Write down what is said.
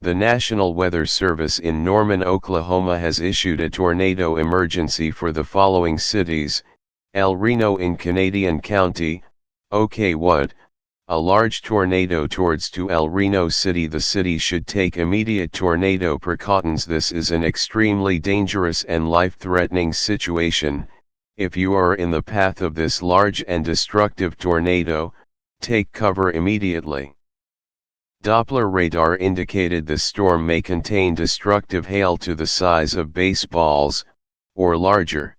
The National Weather Service in Norman, Oklahoma has issued a tornado emergency for the following cities: Reno in Canadian County, OK Wood. A large tornado towards to El Reno City. The city should take immediate tornado precautions. This is an extremely dangerous and life-threatening situation. If you are in the path of this large and destructive tornado, take cover immediately. Doppler radar indicated the storm may contain destructive hail to the size of baseballs, or larger.